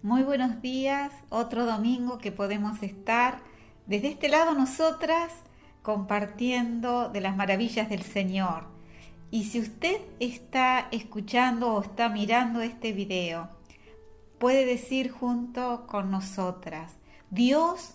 Muy buenos días, otro domingo que podemos estar desde este lado nosotras compartiendo de las maravillas del Señor. Y si usted está escuchando o está mirando este video, puede decir junto con nosotras: Dios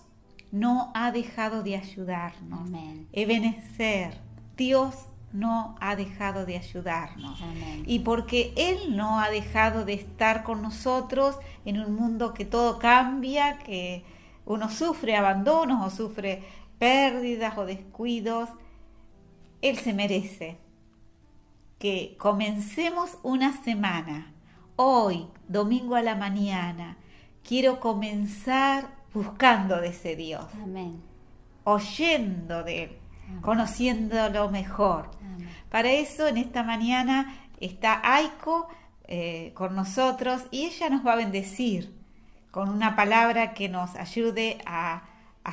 no ha dejado de ayudarnos. Amén. Ebenezer, Dios no ha dejado de ayudarnos. Amén. Y porque Él no ha dejado de estar con nosotros en un mundo que todo cambia, que uno sufre abandonos o sufre pérdidas o descuidos, Él se merece que comencemos una semana. Hoy, domingo a la mañana, quiero comenzar buscando de ese Dios, Amén. oyendo de Él, Amén. conociéndolo mejor. Amén. Para eso, en esta mañana está Aiko con nosotros y ella nos va a bendecir con una palabra que nos ayude a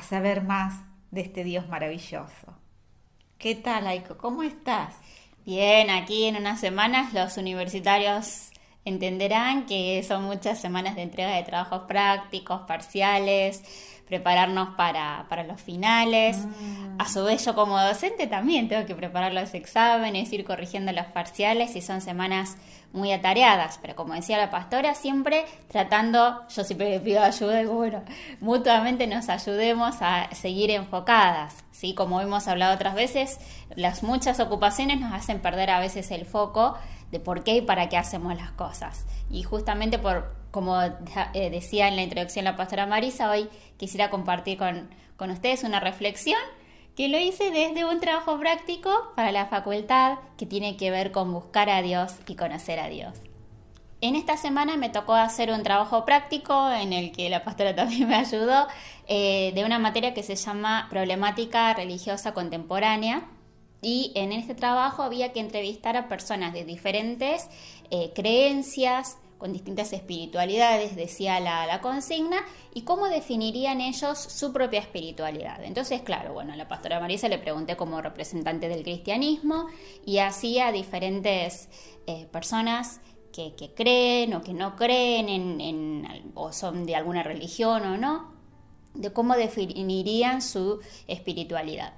saber más de este Dios maravilloso. ¿Qué tal, Aiko? ¿Cómo estás? Bien, aquí en unas semanas los universitarios entenderán que son muchas semanas de entrega de trabajos prácticos, parciales, prepararnos para los finales. A su vez yo como docente también tengo que preparar los exámenes, ir corrigiendo los parciales y son semanas muy atareadas. Pero como decía la pastora, siempre tratando, yo siempre le pido ayuda y bueno, mutuamente nos ayudemos a seguir enfocadas, ¿sí? Como hemos hablado otras veces, las muchas ocupaciones nos hacen perder a veces el foco de por qué y para qué hacemos las cosas. Y justamente como decía en la introducción la pastora Marisa, hoy quisiera compartir con ustedes una reflexión que lo hice desde un trabajo práctico para la facultad que tiene que ver con buscar a Dios y conocer a Dios. En esta semana me tocó hacer un trabajo práctico en el que la pastora también me ayudó, de una materia que se llama Problemática Religiosa Contemporánea. Y en este trabajo había que entrevistar a personas de diferentes creencias, con distintas espiritualidades, decía la consigna, y cómo definirían ellos su propia espiritualidad. Entonces, claro, bueno, a la pastora Marisa le pregunté como representante del cristianismo y así a diferentes personas que creen o que no creen o son de alguna religión o no, de cómo definirían su espiritualidad.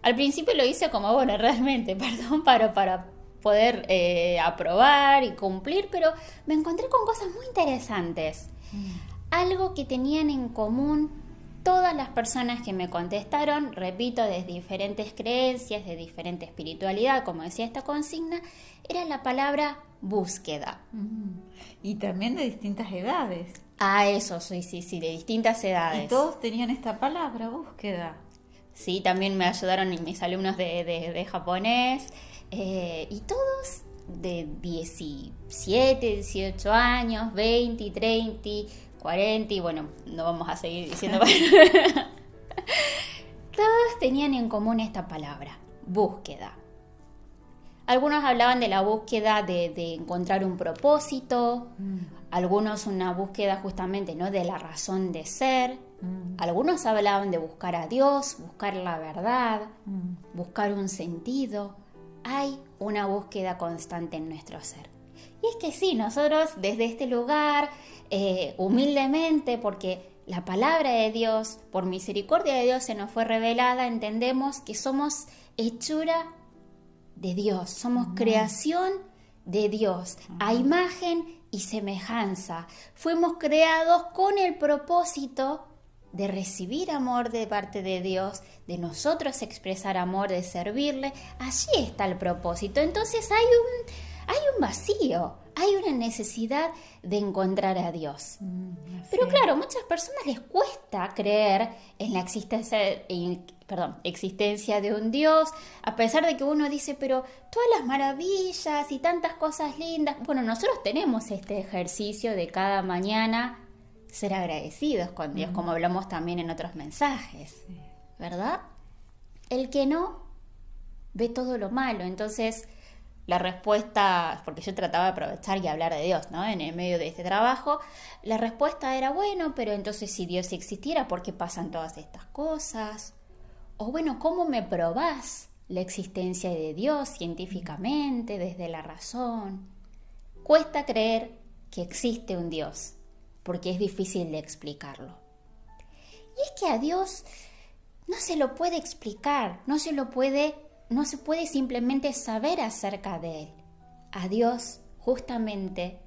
Al principio lo hice como, bueno, realmente, perdón, para poder aprobar y cumplir, pero me encontré con cosas muy interesantes. Algo que tenían en común todas las personas que me contestaron, repito, de diferentes creencias, de diferente espiritualidad, como decía esta consigna, era la palabra búsqueda. Y también de distintas edades. Ah, eso, sí, de distintas edades. Y todos tenían esta palabra, búsqueda. Sí, también me ayudaron mis alumnos de japonés, y todos de 17, 18 años, 20, 30, 40, y bueno, no vamos a seguir diciendo. Todos tenían en común esta palabra, búsqueda. Algunos hablaban de la búsqueda de encontrar un propósito, algunos una búsqueda justamente, ¿no?, de la razón de ser. Algunos hablaban de buscar a Dios, buscar la verdad, buscar un sentido. Hay una búsqueda constante en nuestro ser. Y es que sí, nosotros desde este lugar, humildemente, porque la palabra de Dios, por misericordia de Dios se nos fue revelada, entendemos que somos hechura de Dios, somos creación de Dios, a imagen y semejanza. Fuimos creados con el propósito de recibir amor de parte de Dios, de nosotros expresar amor, de servirle. Allí está el propósito. Entonces hay un vacío, hay una necesidad de encontrar a Dios. Pero claro, a muchas personas les cuesta creer en la existencia de un Dios, a pesar de que uno dice, pero todas las maravillas y tantas cosas lindas. Bueno, nosotros tenemos este ejercicio de cada mañana ser agradecidos con Dios, como hablamos también en otros mensajes, ¿verdad? El que no ve todo lo malo. Entonces la respuesta, porque yo trataba de aprovechar y hablar de Dios, ¿no?, en el medio de este trabajo, la respuesta era, bueno, pero entonces si Dios existiera, ¿por qué pasan todas estas cosas? O bueno, ¿cómo me probás la existencia de Dios científicamente, desde la razón? Cuesta creer que existe un Dios, porque es difícil de explicarlo. Y es que a Dios no se lo puede explicar, no se puede simplemente saber acerca de Él. A Dios, justamente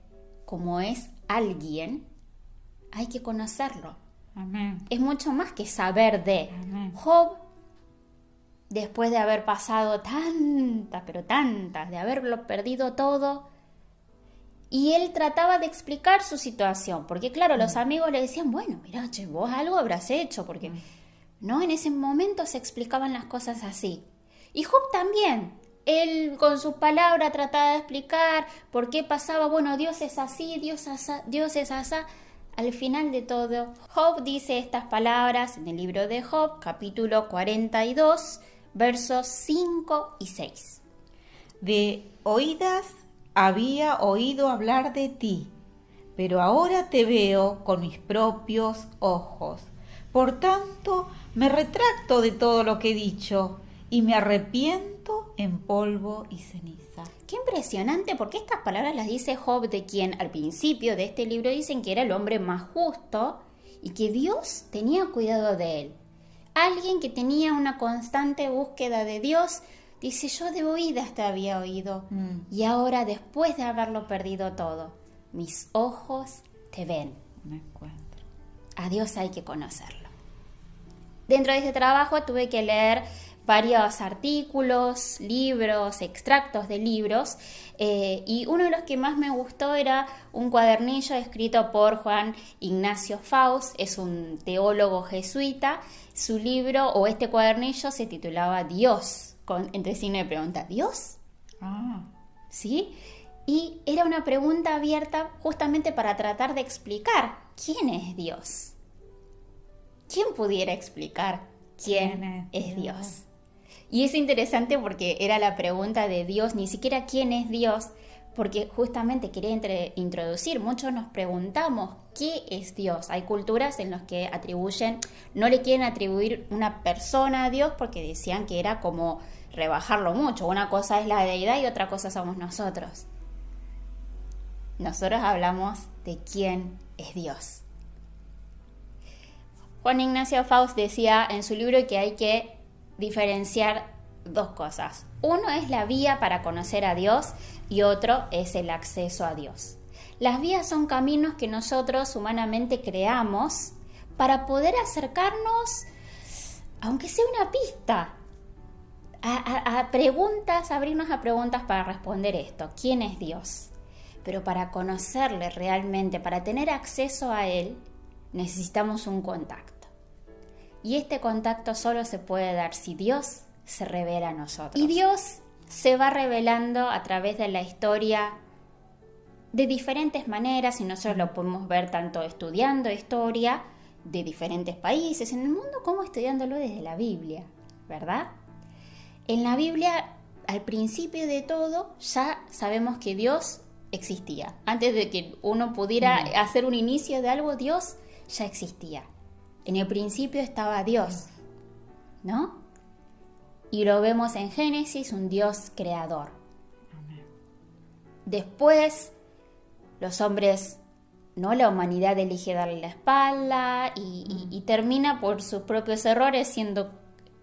como es alguien, hay que conocerlo. Amén. Es mucho más que saber de. Amén. Job, después de haber pasado tantas, de haberlo perdido todo, y él trataba de explicar su situación, porque claro, los amigos le decían, bueno, mira, che, vos algo habrás hecho, porque no, en ese momento se explicaban las cosas así. Y Job también, él con sus palabras trataba de explicar por qué pasaba, bueno, Dios es así, Dios es asá. Al final de todo, Job dice estas palabras en el libro de Job, capítulo 42, versos 5 y 6. De oídas había oído hablar de ti, pero ahora te veo con mis propios ojos. Por tanto, me retracto de todo lo que he dicho y me arrepiento en polvo y ceniza. Qué impresionante, porque estas palabras las dice Job, de quien al principio de este libro dicen que era el hombre más justo y que Dios tenía cuidado de él. Alguien que tenía una constante búsqueda de Dios, dice, yo de oídas te había oído y ahora, después de haberlo perdido todo, mis ojos te ven. Me encuentro. A Dios hay que conocerlo. Dentro de este trabajo tuve que leer varios artículos, libros, extractos de libros, y uno de los que más me gustó era un cuadernillo escrito por Juan Ignacio Faust, es un teólogo jesuita. Su libro o este cuadernillo se titulaba Dios, entre signo de pregunta, ¿Dios? ¿Sí? Y era una pregunta abierta justamente para tratar de explicar quién es Dios. ¿Quién pudiera explicar quién es Dios? Y es interesante porque era la pregunta de Dios, ni siquiera quién es Dios, porque justamente quería introducir. Muchos nos preguntamos qué es Dios. Hay culturas en las que no le quieren atribuir una persona a Dios porque decían que era como rebajarlo mucho. Una cosa es la deidad y otra cosa somos nosotros. Nosotros hablamos de quién es Dios. Juan Ignacio Faust decía en su libro que hay que diferenciar dos cosas. Uno es la vía para conocer a Dios y otro es el acceso a Dios. Las vías son caminos que nosotros humanamente creamos para poder acercarnos, aunque sea una pista, a preguntas, abrirnos a preguntas para responder esto. ¿Quién es Dios? Pero para conocerle realmente, para tener acceso a Él, necesitamos un contacto. Y este contacto solo se puede dar si Dios se revela a nosotros. Y Dios se va revelando a través de la historia de diferentes maneras, y nosotros lo podemos ver tanto estudiando historia de diferentes países en el mundo como estudiándolo desde la Biblia, ¿verdad? En la Biblia, al principio de todo, ya sabemos que Dios existía. Antes de que uno pudiera hacer un inicio de algo, Dios ya existía. En el principio estaba Dios, ¿no? Y lo vemos en Génesis, un Dios creador. Amén. Después, los hombres, ¿no? La humanidad elige darle la espalda y termina por sus propios errores siendo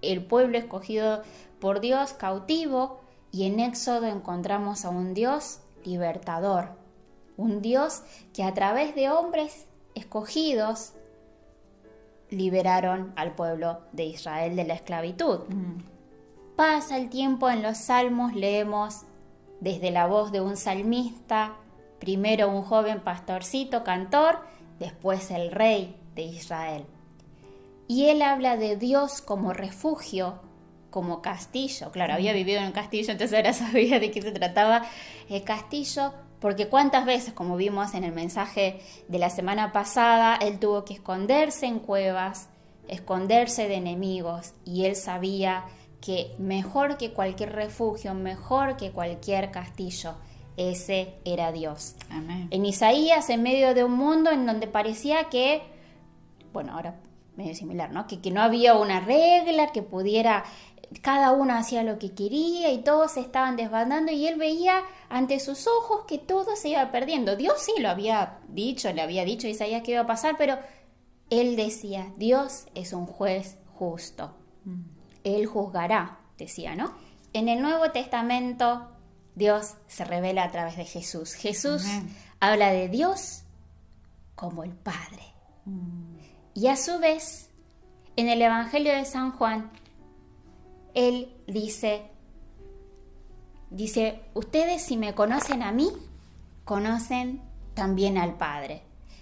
el pueblo escogido por Dios cautivo, y en Éxodo encontramos a un Dios libertador, un Dios que a través de hombres escogidos liberaron al pueblo de Israel de la esclavitud. Pasa el tiempo, en los salmos leemos desde la voz de un salmista, primero un joven pastorcito cantor, después el rey de Israel. Y él habla de Dios como refugio, como castillo. Claro, había vivido en un castillo, entonces ahora sabía de qué se trataba el castillo, porque cuántas veces, como vimos en el mensaje de la semana pasada, él tuvo que esconderse en cuevas, esconderse de enemigos, y él sabía que mejor que cualquier refugio, mejor que cualquier castillo, ese era Dios. Amén. En Isaías, en medio de un mundo en donde parecía que, bueno, ahora medio similar, ¿no? Que no había una regla que pudiera cada uno hacía lo que quería y todos se estaban desbandando y él veía ante sus ojos que todo se iba perdiendo. Dios sí lo había dicho, le había dicho a Isaías que iba a pasar, pero él decía, Dios es un juez justo. Él juzgará, decía, ¿no? En el Nuevo Testamento, Dios se revela a través de Jesús. Jesús habla de Dios como el Padre. Y a su vez, en el Evangelio de San Juan, él dice, ustedes si me conocen a mí, conocen también al Padre.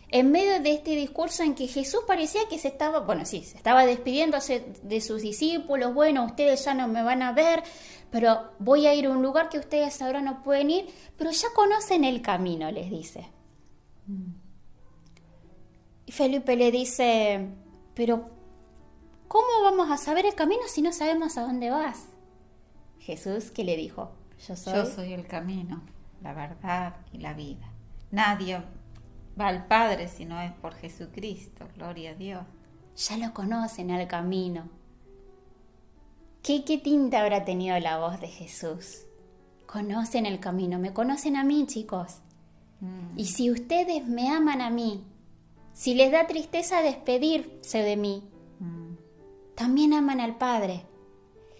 En medio de este discurso en que Jesús parecía que se estaba despidiéndose de sus discípulos, bueno, ustedes ya no me van a ver, pero voy a ir a un lugar que ustedes ahora no pueden ir, pero ya conocen el camino, les dice. Y Felipe le dice, pero ¿cómo vamos a saber el camino si no sabemos a dónde vas? Jesús, ¿qué le dijo? Yo soy el camino, la verdad y la vida. Nadie va al Padre si no es por Jesucristo, gloria a Dios. Ya lo conocen al camino. ¿Qué tinta habrá tenido la voz de Jesús? Conocen el camino, me conocen a mí, chicos. Y si ustedes me aman a mí, si les da tristeza despedirse de mí, también aman al Padre.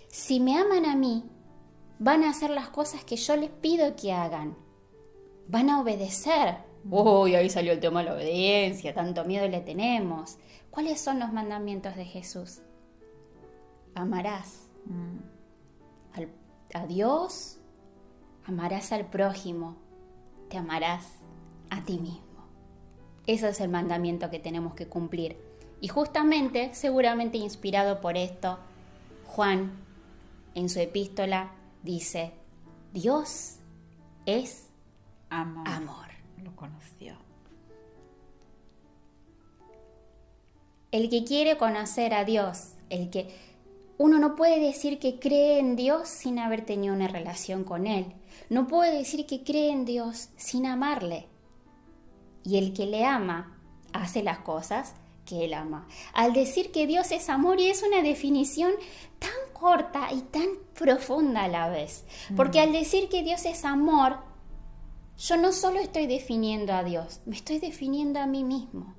Si me aman a mí, van a hacer las cosas que yo les pido que hagan. Van a obedecer. Uy, ahí salió el tema de la obediencia, tanto miedo le tenemos. ¿Cuáles son los mandamientos de Jesús? Amarás a Dios, amarás al prójimo, te amarás a ti mismo. Ese es el mandamiento que tenemos que cumplir. Y justamente, seguramente inspirado por esto, Juan, en su epístola, dice, Dios es amor. Lo conoció. El que quiere conocer a Dios, uno no puede decir que cree en Dios sin haber tenido una relación con Él. No puede decir que cree en Dios sin amarle. Y el que le ama, hace las cosas que Él ama. Al decir que Dios es amor, y es una definición tan corta y tan profunda a la vez. Porque al decir que Dios es amor, yo no solo estoy definiendo a Dios, me estoy definiendo a mí mismo.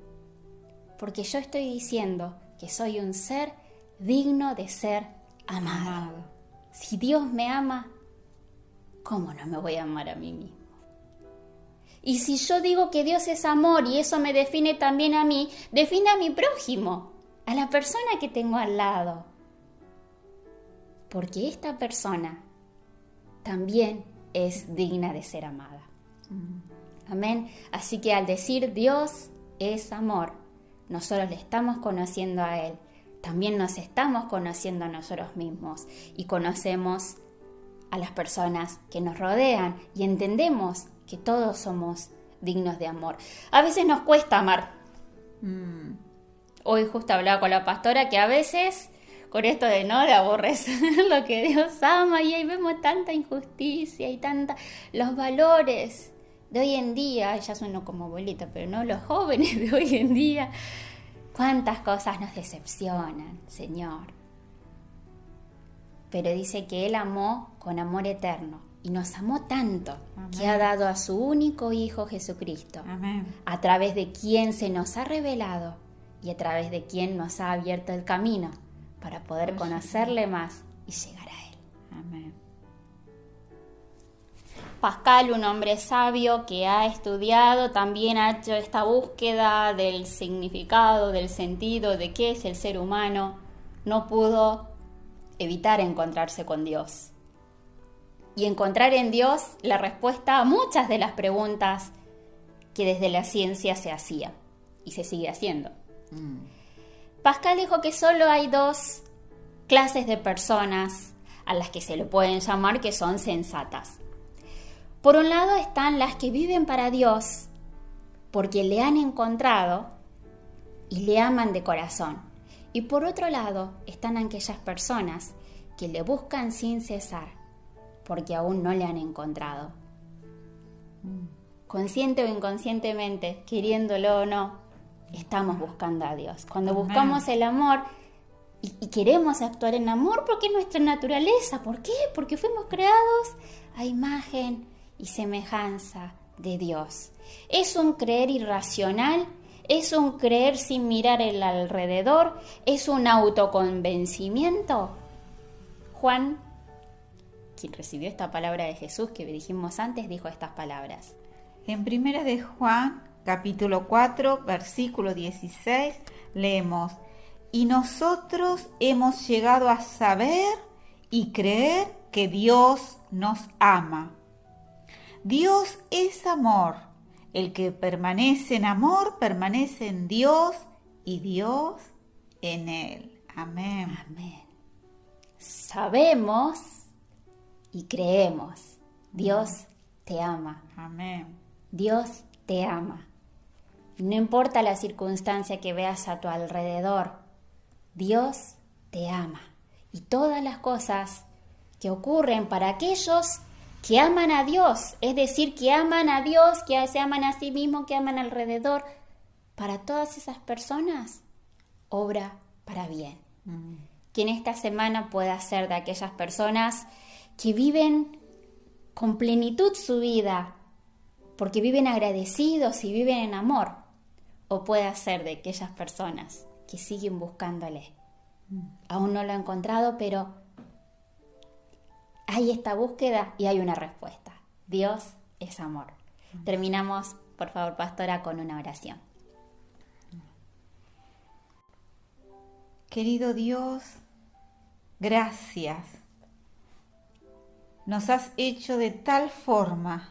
Porque yo estoy diciendo que soy un ser digno de ser amado. Si Dios me ama, ¿cómo no me voy a amar a mí mismo? Y si yo digo que Dios es amor y eso me define también a mí, define a mi prójimo, a la persona que tengo al lado. Porque esta persona también es digna de ser amada. Amén. Así que al decir Dios es amor, nosotros le estamos conociendo a Él, también nos estamos conociendo a nosotros mismos y conocemos a las personas que nos rodean y entendemos que todos somos dignos de amor. A veces nos cuesta amar. Hoy justo hablaba con la pastora que a veces con esto de aborrecer lo que Dios ama, y ahí vemos tanta injusticia y los valores de hoy en día, ya sueno como abuelita, pero no, los jóvenes de hoy en día, cuántas cosas nos decepcionan, Señor. Pero dice que Él amó con amor eterno y nos amó tanto. Amén. Que ha dado a su único Hijo Jesucristo. Amén. A través de quien se nos ha revelado y a través de quien nos ha abierto el camino para poder conocerle más y llegar a Él. Amén. Pascal, un hombre sabio que ha estudiado, también ha hecho esta búsqueda del significado, del sentido de qué es el ser humano, no pudo evitar encontrarse con Dios. Y encontrar en Dios la respuesta a muchas de las preguntas que desde la ciencia se hacía y se sigue haciendo. Pascal dijo que solo hay dos clases de personas a las que se le pueden llamar que son sensatas. Por un lado están las que viven para Dios porque le han encontrado y le aman de corazón. Y por otro lado están aquellas personas que le buscan sin cesar porque aún no le han encontrado. Consciente o inconscientemente, queriéndolo o no, estamos buscando a Dios. Cuando buscamos el amor, y queremos actuar en amor porque es nuestra naturaleza. ¿Por qué? Porque fuimos creados a imagen y semejanza de Dios. ¿Es un creer irracional? ¿Es un creer sin mirar el alrededor? ¿Es un autoconvencimiento? Juan, quien recibió esta palabra de Jesús que dijimos antes, dijo estas palabras. En 1 de Juan, capítulo 4, versículo 16, leemos: y nosotros hemos llegado a saber y creer que Dios nos ama. Dios es amor. El que permanece en amor, permanece en Dios y Dios en él. Amén. Amén. Sabemos y creemos. Dios te ama. Amén. Dios te ama. No importa la circunstancia que veas a tu alrededor, Dios te ama. Y todas las cosas que ocurren para aquellos que aman a Dios, es decir, que aman a Dios, que se aman a sí mismos, que aman alrededor, para todas esas personas, obra para bien. Que en esta semana pueda ser de aquellas personas que viven con plenitud su vida, porque viven agradecidos y viven en amor, o pueda ser de aquellas personas que siguen buscándole. Aún no lo he encontrado, pero hay esta búsqueda y hay una respuesta. Dios es amor. Terminamos, por favor, pastora, con una oración. Querido Dios, gracias. Nos has hecho de tal forma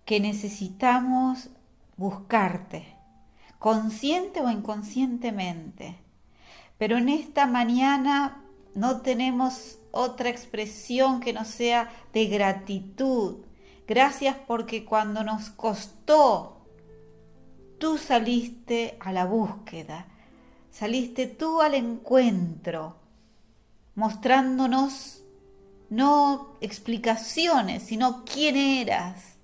que necesitamos buscarte, consciente o inconscientemente. Pero en esta mañana no tenemos otra expresión que no sea de gratitud. Gracias porque cuando nos costó, tú saliste a la búsqueda, saliste tú al encuentro, mostrándonos no explicaciones, sino quién eras.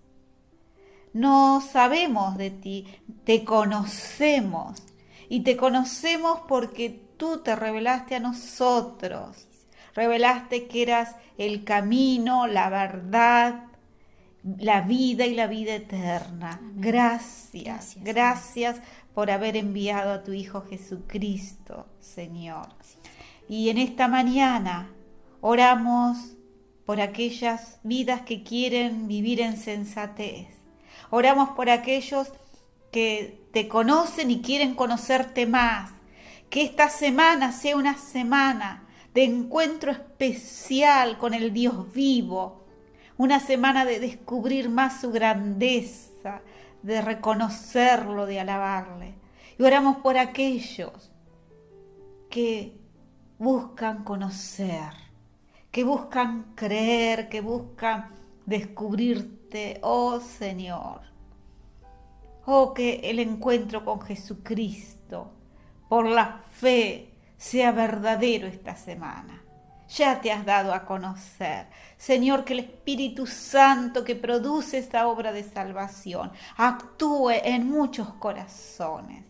No sabemos de ti, te conocemos, y te conocemos porque tú te revelaste a nosotros. Revelaste que eras el camino, la verdad, la vida y la vida eterna. Gracias por haber enviado a tu Hijo Jesucristo, Señor. Y en esta mañana oramos por aquellas vidas que quieren vivir en sensatez. Oramos por aquellos que te conocen y quieren conocerte más. Que esta semana sea una semana de encuentro especial con el Dios vivo, una semana de descubrir más su grandeza, de reconocerlo, de alabarle. Y oramos por aquellos que buscan conocer, que buscan creer, que buscan descubrirte, oh Señor. Oh, que el encuentro con Jesucristo, por la fe, sea verdadero esta semana. Ya te has dado a conocer, Señor, que el Espíritu Santo que produce esta obra de salvación actúe en muchos corazones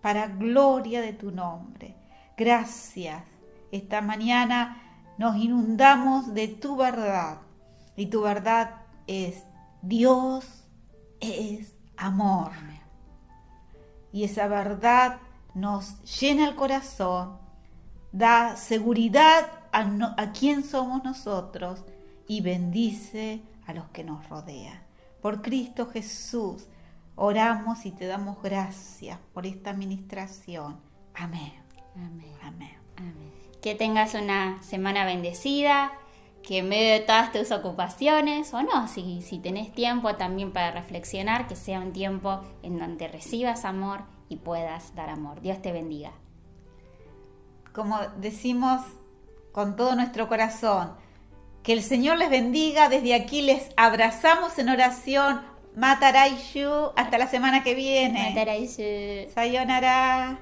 para gloria de tu nombre. Gracias. Esta mañana nos inundamos de tu verdad y tu verdad es: Dios es amor. Y esa verdad nos llena el corazón, da seguridad a quién somos nosotros y bendice a los que nos rodean. Por Cristo Jesús oramos y te damos gracias por esta administración. Amén. Amén. Amén. Amén. Que tengas una semana bendecida, que en medio de todas tus ocupaciones, o no, si tenés tiempo también para reflexionar, que sea un tiempo en donde recibas amor y puedas dar amor. Dios te bendiga. Como decimos con todo nuestro corazón, que el Señor les bendiga. Desde aquí les abrazamos en oración. Mataraishu. Hasta la semana que viene. Mataraishu. Sayonara.